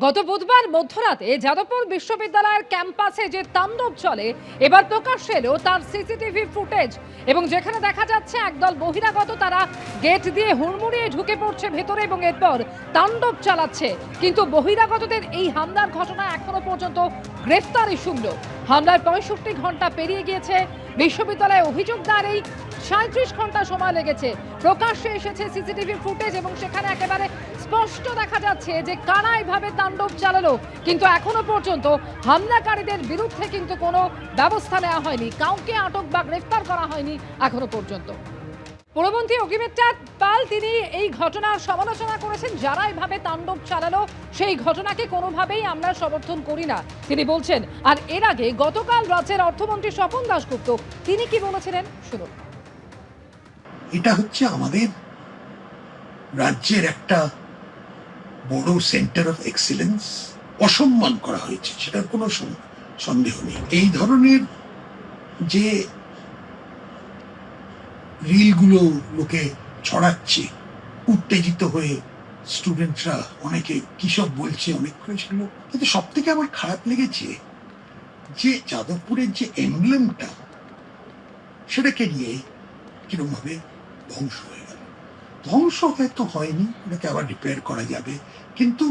গত বুধবার মধ্যরাতে যাদবপুর বিশ্ববিদ্যালয়ের ক্যাম্পাসে যে তাণ্ডব চলে এবার প্রকাশ্যে এলো তার সিসিটিভি ফুটেজ এবং যেখানে দেখা যাচ্ছে একদল বহিরাগত তারা গেট দিয়ে হুড়মুড়িয়ে ঢুকে পড়ছে ভেতরে এবং এরপর তাণ্ডব চালাচ্ছে। কিন্তু বহিরাগতদের এই হামলার ঘটনা এখনো পর্যন্ত গ্রেফতারই শূন্য। হামলার ৬৫ ঘন্টা পেরিয়ে গিয়েছে, বিশ্ববিদ্যালয়ে অভিযোগ দাঁড় এই ৩৭ ঘন্টা সময় লেগেছে। প্রকাশ্যে এসেছে সিসিটিভি ফুটেজ এবং সেখানে একেবারে স্পষ্ট দেখা যাচ্ছে যে কারা এইভাবে তাণ্ডব চালালো। কিন্তু এখনো পর্যন্ত হামলাকারীদের বিরুদ্ধে কিন্তু কোনো ব্যবস্থা নেওয়া হয়নি, কাউকে আটক বা গ্রেফতার করা হয়নি এখনো পর্যন্ত। পুরমন্ত্রী অগ্নিমিত্রা পাল তিনি এই ঘটনার সমালোচনা করেছেন, যারা এইভাবে তাণ্ডব চালালো সেই ঘটনাকে কোনোভাবেই আমরা সমর্থন করি না তিনি বলছেন। আর এর আগে গতকাল রাজ্যের অর্থমন্ত্রী স্বপন দাশগুপ্ত তিনি কি বলেছিলেন শুনুন। এটা হচ্ছে আমাদের রাজ্যের একটা বড় সেন্টার অফ এক্সিলেন্স, অসম্মান করা হয়েছে, সেটার কোনো সন্দেহ নেই। এই ধরনের যে রিলগুলো লোকে ছড়াচ্ছে উত্তেজিত হয়ে, স্টুডেন্টরা অনেকে কিসব বলছে অনেক করে, সেগুলো কিন্তু সব থেকে আমার খারাপ লেগেছে যে যাদবপুরের যে এমব্লেমটা সেটাকে নিয়ে কিরকম ভাবে ধ্বংস হয়ে গেল। ধ্বংস হয়তো হয়নি, এটাকে আবার রিপেয়ার করা যাবে, কিন্তু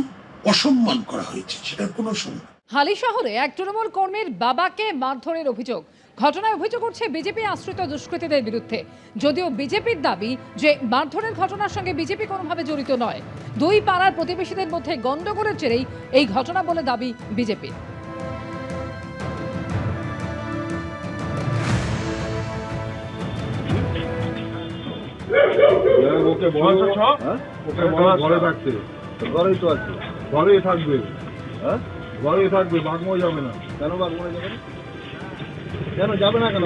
অসম্মান করা হয়েছে, সেটার কোনো সম্মান। হালি শহরে এক তৃণমূল কর্মীর বাবাকে মারধরের অভিযোগ। ঘটনায় অভিযোগ করছে বিজেপি আশ্রিত দুষ্কৃতীদের বিরুদ্ধে। যদিও বিজেপির দাবি যে মারধরের ঘটনার সঙ্গে বিজেপি কোনোভাবে জড়িত নয়। দুই পাড়ার প্রতিবেশীদের মধ্যে গন্ডগোলের জেরেই এই ঘটনা বলে দাবি বিজেপির। ওকে বয়স ওকে ঘরে থাকতে, ঘরেই তো আছে, ঘরেই থাকবে, হ্যাঁ ঘরেই থাকবে, বাগময় যাবে না। কেন বাগময় যাবে না? কেন যাবে না? কেন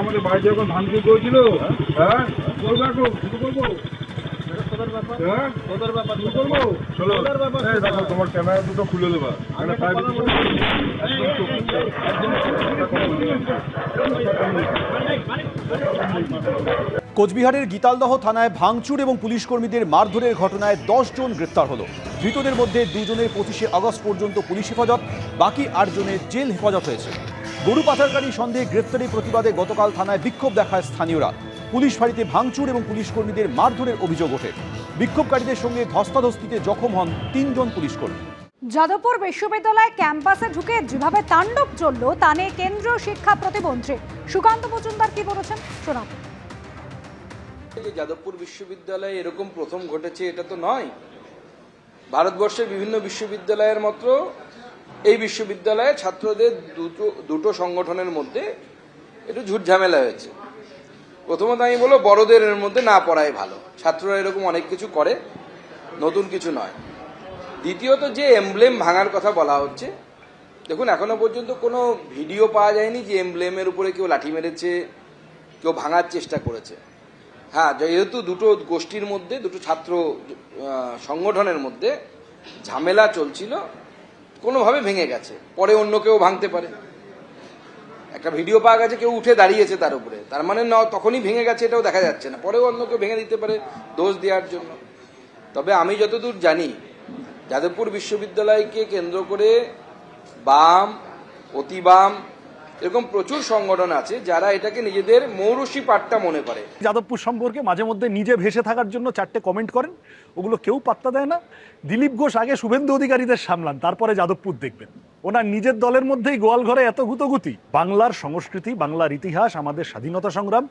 আমাদের বাড়িতে যখন ধান চুরি করেছিল, হ্যাঁ করবো, এখন শুরু করবো, তোমার ক্যামেরা দুটো খুলে দেবা। কোচবিহারের গীতালদহ থানায় ভাঙচুর এবং পুলিশ কর্মীদের মারধরের ঘটনায় 10 জন গ্রেপ্তার হলো। ধৃতদের মধ্যে 2 জনের 25শে আগস্ট পর্যন্ত পুলিশ হেফাজত, বাকি 8 জনের জেল হেফাজত হয়েছে। গরু পাচারকারী সন্দেহে গ্রেপ্তারি প্রতিবাদে গতকাল থানায় বিক্ষোভ দেখায় স্থানীয়রা। পুলিশ ফাঁড়িতে ভাঙচুর এবং পুলিশ কর্মীদের মারধরের অভিযোগ ওঠে। বিক্ষোভকারীদের সঙ্গে ধস্তাধস্তিতে জখম হন 3 জন পুলিশ কর্মী। যাদবপুর বিশ্ববিদ্যালয় ক্যাম্পাসে ঢুকে যেভাবে তাণ্ডব চলল তা নিয়ে কেন্দ্রীয় শিক্ষা প্রতিমন্ত্রী সুকান্ত মজুমদার কি বলেছেন শোনাব। যাদবপুর বিশ্ববিদ্যালয়ে এরকম প্রথম ঘটেছে এটা তো নয়। ভারতবর্ষের বিভিন্ন বিশ্ববিদ্যালয়ের মতো এই বিশ্ববিদ্যালয়ে ছাত্রদের দুটো সংগঠনের মধ্যে একটু ঝুটঝামেলা হয়েছে। প্রথমত আমি বলবো বড়দের এর মধ্যে না পড়াই ভালো, ছাত্ররা এরকম অনেক কিছু করে, নতুন কিছু নয়। দ্বিতীয়ত যে এমব্লেম ভাঙার কথা বলা হচ্ছে, দেখুন এখনো পর্যন্ত কোনো ভিডিও পাওয়া যায়নি যে এমব্লেমের উপরে কেউ লাঠি মেরেছে, কেউ ভাঙার চেষ্টা করেছে। হ্যাঁ, যেহেতু দুটো গোষ্ঠীর মধ্যে, দুটো ছাত্র সংগঠনের মধ্যে ঝামেলা চলছিল, কোনোভাবে ভেঙে গেছে, পরে অন্য কেউ ভাঙতে পারে। একটা ভিডিও পাওয়া গেছে কেউ উঠে দাঁড়িয়েছে তার উপরে, তার মানে তখনই ভেঙে গেছে এটাও দেখা যাচ্ছে না, পরেও অন্য কেউ ভেঙে দিতে পারে দোষ দেওয়ার জন্য। তবে আমি যতদূর জানি যাদবপুর বিশ্ববিদ্যালয়কে কেন্দ্র করে বাম, অতি বাম এরকম প্রচুর সংগঠন আছে যারা এটাকে নিজেদের মৌরসি পাট্টা মনে করে। যাদবপুর সম্পর্কে মাঝে মধ্যে নিজে ভেসে থাকার জন্য 4টে কমেন্ট করেন, ওগুলো কেউ পাত্তা দেয় না। দিলীপ ঘোষ আগে শুভেন্দু অধিকারীদের সামলান, তারপরে যাদবপুর দেখবেন। ওনার নিজের দলের মধ্যেই গোয়াল ঘরে এত গুতগুতি। বাংলার সংস্কৃতি, বাংলার ইতিহাস, আমাদের স্বাধীনতা সংগ্রাম,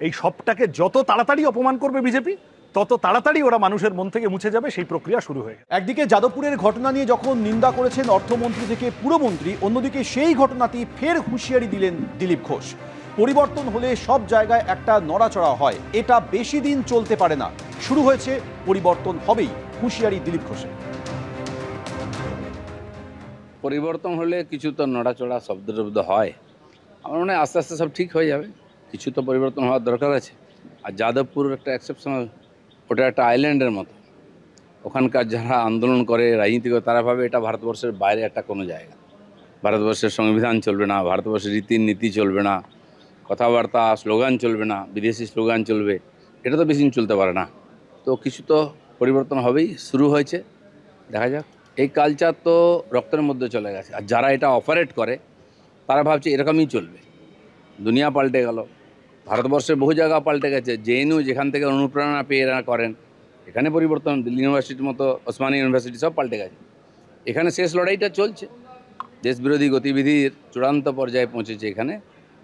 এই সবটাকে যত তাড়াতাড়ি অপমান করবে বিজেপি, তত তাড়াতাড়ি ওরা মানুষের মন থেকে মুছে যাবে, সেই প্রক্রিয়া শুরু হয়ে গেছে। একদিকে যাদবপুরের ঘটনা নিয়ে যখন নিন্দা করেছেন অর্থমন্ত্রী থেকে পুরমন্ত্রী, অন্যদিকে সেই ঘটনাটি ফের হুঁশিয়ারি দিলেন দিলীপ ঘোষ। পরিবর্তন হলে সব জায়গায় একটা নড়াচড়া হয়, এটা বেশি দিন চলতে পারে না। শুরু হয়েছে, পরিবর্তন হবেই, হুঁশিয়ারি দিলীপ ঘোষের। পরিবর্তন হলে কিছু তো নড়াচড়া শব্দ হয়, আমার মনে হয় আস্তে আস্তে সব ঠিক হয়ে যাবে। কিছু তো পরিবর্তন হওয়ার দরকার আছে। আর যাদবপুর একটা এক্সেপশনাল, ওটা একটা আইল্যান্ডের মতো। ওখানকার যারা আন্দোলন করে, রাজনীতি করে, তারা ভাবে এটা ভারতবর্ষের বাইরে একটা কোনো জায়গা। ভারতবর্ষের সংবিধান চলবে না, ভারতবর্ষের রীতিনীতি চলবে না, কথাবার্তা স্লোগান চলবে না, বিদেশি স্লোগান চলবে, এটা তো বেশি দিন চলতে পারে না। তো কিছু তো পরিবর্তন হবেই, শুরু হয়েছে, দেখা যাক। এই কালচার তো রক্তের মধ্যে চলে গেছে, আর যারা এটা অপারেট করে তারা ভাবছে এরকমই চলবে। দুনিয়া পাল্টে গেল, ভারতবর্ষের বহু জায়গা পাল্টে গেছে। জেএনইউ যেখান থেকে অনুপ্রেরণা পেয়ে এরা করেন, এখানে পরিবর্তন। দিল্লি ইউনিভার্সিটির মতো ওসমানী ইউনিভার্সিটি সব পাল্টে গেছে। এখানে শেষ লড়াইটা চলছে, দেশবিরোধী গতিবিধির চূড়ান্ত পর্যায়ে পৌঁছেছে এখানে,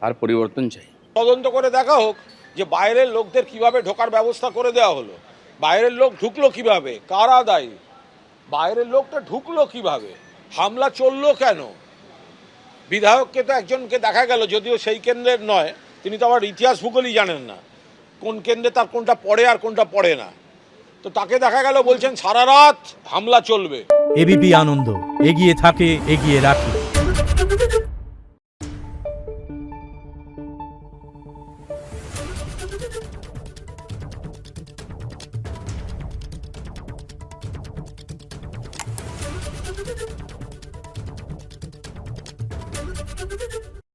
আর পরিবর্তন চাই। তদন্ত করে দেখা হোক যে বাইরের লোকদের কিভাবে ঢোকার ব্যবস্থা করে দেওয়া হলো, বাইরের লোক ঢুকলো কিভাবে, কারা দায়ী, বাইরের লোকটা ঢুকলো কিভাবে, হামলা চললো কেন। বিধায়ককে তো একজনকে দেখা গেল, যদিও সেই কেন্দ্রের নয়, তিনি তো আবার ইতিহাস ভূগোলই জানেন না কোন কেন্দ্রে তার কোনটা পড়ে আর কোনটা পড়ে না। তো তাকে দেখা গেল বলছেন সারা রাত হামলা চলবে। এবিপি আনন্দ, এগিয়ে থাকে, এগিয়ে রাখে।